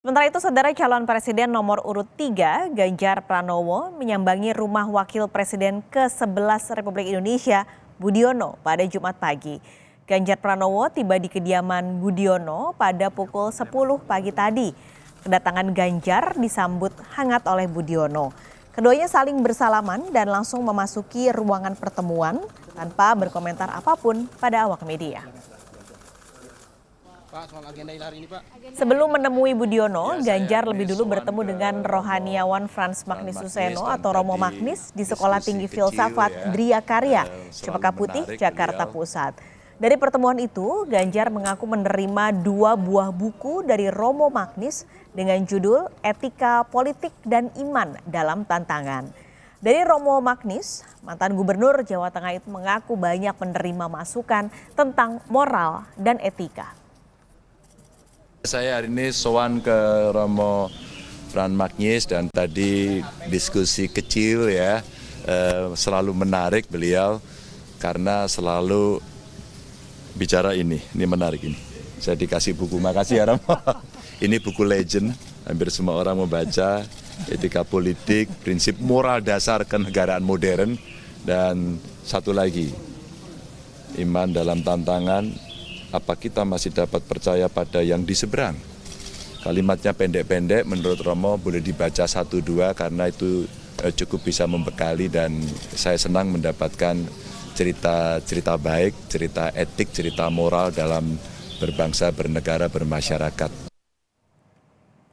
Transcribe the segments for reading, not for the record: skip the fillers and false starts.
Sementara itu, saudara, calon presiden nomor urut 3, Ganjar Pranowo, menyambangi rumah Wakil Presiden ke-11 Republik Indonesia, Budiono, pada Jumat pagi. Ganjar Pranowo tiba di kediaman Budiono pada pukul 10 pagi tadi. Kedatangan Ganjar disambut hangat oleh Budiono. Keduanya saling bersalaman dan langsung memasuki ruangan pertemuan tanpa berkomentar apapun pada awak media. Sebelum menemui Budiono, Ganjar lebih dulu bertemu dengan rohaniawan Frans Magnis Suseno atau Romo Magnis di Sekolah Tinggi Filsafat Dria Karya, Cempaka Putih, Jakarta Pusat. Dari pertemuan itu, Ganjar mengaku menerima 2 buah buku dari Romo Magnis dengan judul Etika Politik dan Iman dalam Tantangan. Dari Romo Magnis, mantan gubernur Jawa Tengah itu mengaku banyak menerima masukan tentang moral dan etika. Saya hari ini sowan ke Romo Frans Magnis dan tadi diskusi kecil ya, selalu menarik beliau karena selalu bicara ini menarik ini. Saya dikasih buku, makasih ya Romo. Ini buku legend, hampir semua orang membaca, etika politik, prinsip moral dasar kenegaraan modern, dan satu lagi, iman dalam tantangan. Apa kita masih dapat percaya pada yang di seberang? Kalimatnya pendek-pendek, menurut Romo boleh dibaca 1-2 karena itu cukup bisa membekali, dan saya senang mendapatkan cerita baik, cerita etik, cerita moral dalam berbangsa, bernegara, bermasyarakat.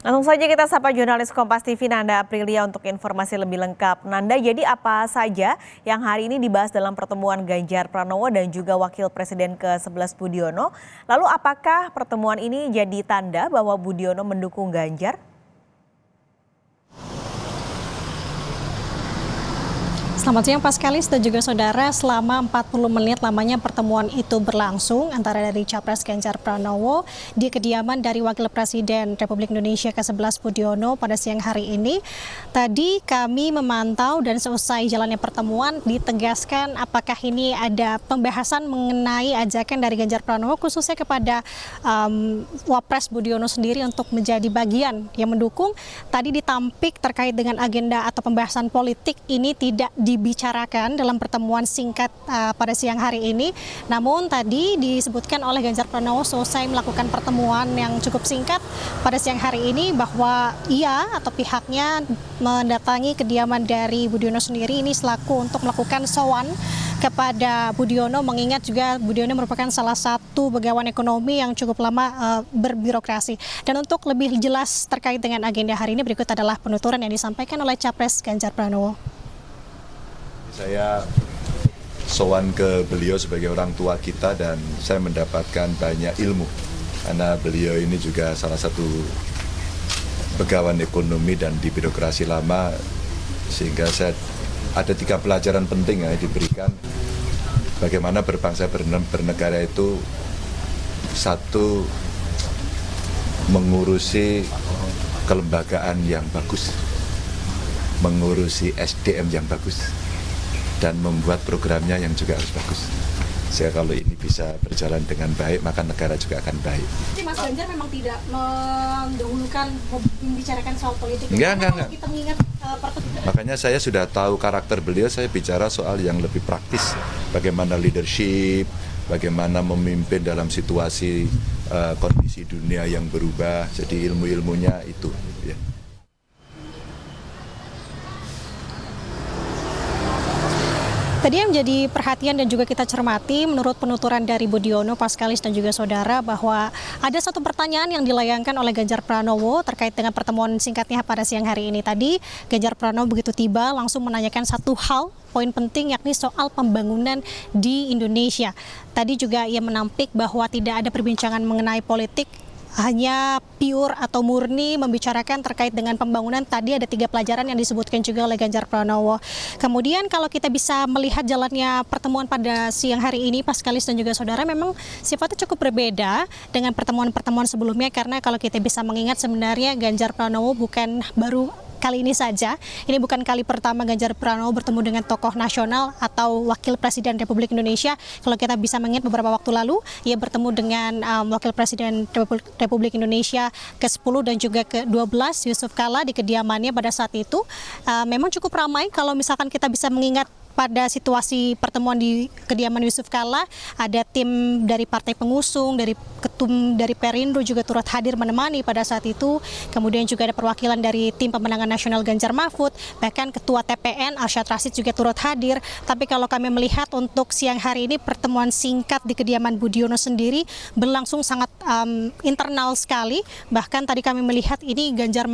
Langsung saja kita sapa jurnalis Kompas TV Nanda Aprilia untuk informasi lebih lengkap. Nanda, jadi apa saja yang hari ini dibahas dalam pertemuan Ganjar Pranowo dan juga Wakil Presiden ke-11 Budiono? Lalu apakah pertemuan ini jadi tanda bahwa Budiono mendukung Ganjar? Selamat siang Paskalis dan juga saudara. Selama 40 menit lamanya pertemuan itu berlangsung antara dari Capres Ganjar Pranowo di kediaman dari Wakil Presiden Republik Indonesia ke-11 Budiono pada siang hari ini. Tadi kami memantau dan seusai jalannya pertemuan ditegaskan apakah ini ada pembahasan mengenai ajakan dari Ganjar Pranowo khususnya kepada Wapres Budiono sendiri untuk menjadi bagian yang mendukung. Tadi ditampik terkait dengan agenda atau pembahasan politik ini tidak dibicarakan dalam pertemuan singkat pada siang hari ini. Namun tadi disebutkan oleh Ganjar Pranowo selesai melakukan pertemuan yang cukup singkat pada siang hari ini bahwa ia atau pihaknya mendatangi kediaman dari Budiono sendiri ini selaku untuk melakukan sowan kepada Budiono, mengingat juga Budiono merupakan salah satu pegawai ekonomi yang cukup lama berbirokrasi. Dan untuk lebih jelas terkait dengan agenda hari ini, berikut adalah penuturan yang disampaikan oleh Capres Ganjar Pranowo. Saya sowan ke beliau sebagai orang tua kita dan saya mendapatkan banyak ilmu karena beliau ini juga salah satu pegawai ekonomi dan di birokrasi lama, sehingga saya ada 3 pelajaran penting yang diberikan bagaimana berbangsa bernegara itu. Satu, mengurusi kelembagaan yang bagus, mengurusi SDM yang bagus, dan membuat programnya yang juga harus bagus. Sehingga kalau ini bisa berjalan dengan baik, maka negara juga akan baik. Jadi Mas Ganjar memang tidak mendahulukan membicarakan soal politik. Enggak. Kita mengingat makanya saya sudah tahu karakter beliau, saya bicara soal yang lebih praktis. Bagaimana leadership, bagaimana memimpin dalam situasi kondisi dunia yang berubah. Jadi ilmu-ilmunya itu. Ya. Tadi yang menjadi perhatian dan juga kita cermati menurut penuturan dari Budiono, Paskalis dan juga saudara, bahwa ada satu pertanyaan yang dilayangkan oleh Ganjar Pranowo terkait dengan pertemuan singkatnya pada siang hari ini. Tadi Ganjar Pranowo begitu tiba langsung menanyakan satu hal, poin penting, yakni soal pembangunan di Indonesia. Tadi juga ia menampik bahwa tidak ada perbincangan mengenai politik, hanya pure atau murni membicarakan terkait dengan pembangunan. Tadi ada 3 pelajaran yang disebutkan juga oleh Ganjar Pranowo. Kemudian kalau kita bisa melihat jalannya pertemuan pada siang hari ini, Paskalis dan juga saudara, memang sifatnya cukup berbeda dengan pertemuan-pertemuan sebelumnya, karena kalau kita bisa mengingat sebenarnya Ganjar Pranowo bukan baru kali ini saja. Ini bukan kali pertama Ganjar Pranowo bertemu dengan tokoh nasional atau Wakil Presiden Republik Indonesia. Kalau kita bisa mengingat beberapa waktu lalu, ia bertemu dengan Wakil Presiden Republik Indonesia ke-10 dan juga ke-12 Yusuf Kala di kediamannya pada saat itu. Memang cukup ramai kalau misalkan kita bisa mengingat pada situasi pertemuan di kediaman Yusuf Kala, ada tim dari partai pengusung, dari ketum dari Perindo juga turut hadir menemani pada saat itu. Kemudian juga ada perwakilan dari tim pemenangan nasional Ganjar Mahfud, bahkan ketua TPN Arsyad Rashid juga turut hadir. Tapi kalau kami melihat untuk siang hari ini pertemuan singkat di kediaman Budiono sendiri berlangsung sangat internal sekali. Bahkan tadi kami melihat ini Ganjar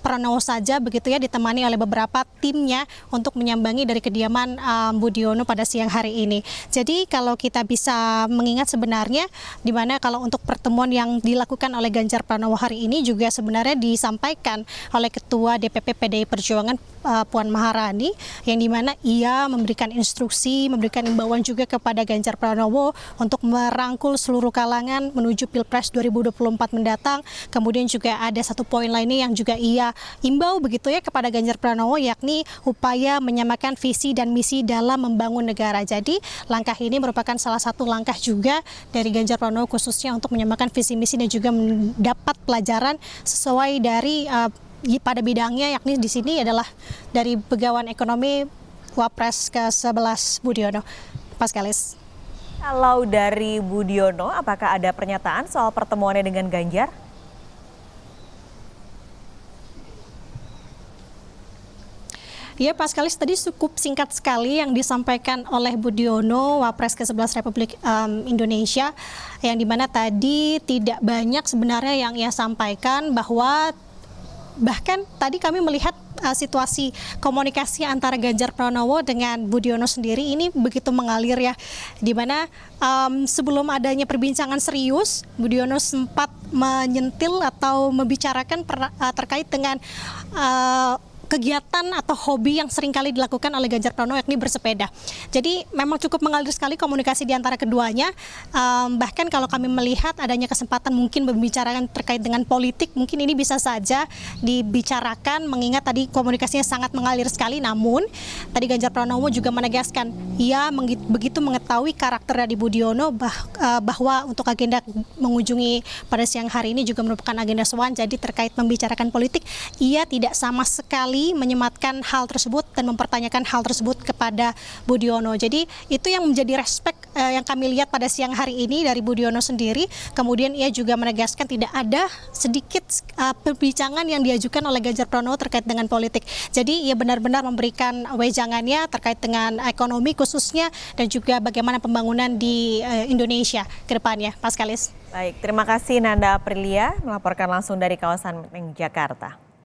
Pranowo saja begitu ya, ditemani oleh beberapa timnya untuk menyambangi dari kediaman Budiono pada siang hari ini. Jadi kalau kita bisa mengingat sebenarnya di mana kalau untuk pertemuan yang dilakukan oleh Ganjar Pranowo hari ini juga sebenarnya disampaikan oleh Ketua DPP PDI Perjuangan Puan Maharani, yang dimana ia memberikan instruksi, memberikan imbauan juga kepada Ganjar Pranowo untuk merangkul seluruh kalangan menuju Pilpres 2024 mendatang. Kemudian juga ada satu poin lainnya yang juga ia imbau begitu ya kepada Ganjar Pranowo, yakni upaya menyamakan visi dan misi dalam membangun negara. Jadi langkah ini merupakan salah satu langkah juga dari Ganjar Pranowo khususnya untuk menyamakan visi misi dan juga mendapat pelajaran sesuai dari pada bidangnya, yakni di sini adalah dari Begawan Ekonomi Wapres ke-11 Budiono. Paskalis. Kalau dari Budiono, apakah ada pernyataan soal pertemuannya dengan Ganjar? Ya, Paskalis, tadi cukup singkat sekali yang disampaikan oleh Budiono, Wapres ke-11 Republik Indonesia, yang dimana tadi tidak banyak sebenarnya yang ia sampaikan, bahwa bahkan tadi kami melihat situasi komunikasi antara Ganjar Pranowo dengan Budiono sendiri ini begitu mengalir ya, dimana sebelum adanya perbincangan serius, Budiono sempat menyentil atau membicarakan terkait dengan kegiatan atau hobi yang seringkali dilakukan oleh Ganjar Pranowo, yakni bersepeda. Jadi memang cukup mengalir sekali komunikasi di antara keduanya. Bahkan kalau kami melihat adanya kesempatan mungkin membicarakan terkait dengan politik, mungkin ini bisa saja dibicarakan, mengingat tadi komunikasinya sangat mengalir sekali. Namun tadi Ganjar Pranowo juga menegaskan ia begitu mengetahui karakter dari Budiono, bahwa untuk agenda mengunjungi pada siang hari ini juga merupakan agenda sowan. Jadi terkait membicarakan politik, ia tidak sama sekali menyematkan hal tersebut dan mempertanyakan hal tersebut kepada Budiono. Jadi itu yang menjadi respek yang kami lihat pada siang hari ini dari Budiono sendiri. Kemudian ia juga menegaskan tidak ada sedikit perbincangan yang diajukan oleh Ganjar Pranowo terkait dengan politik. Jadi ia benar-benar memberikan wejangannya terkait dengan ekonomi khususnya dan juga bagaimana pembangunan di Indonesia ke depannya. Paskalis. Baik, terima kasih Nanda Aprilia melaporkan langsung dari kawasan Menteng, Jakarta.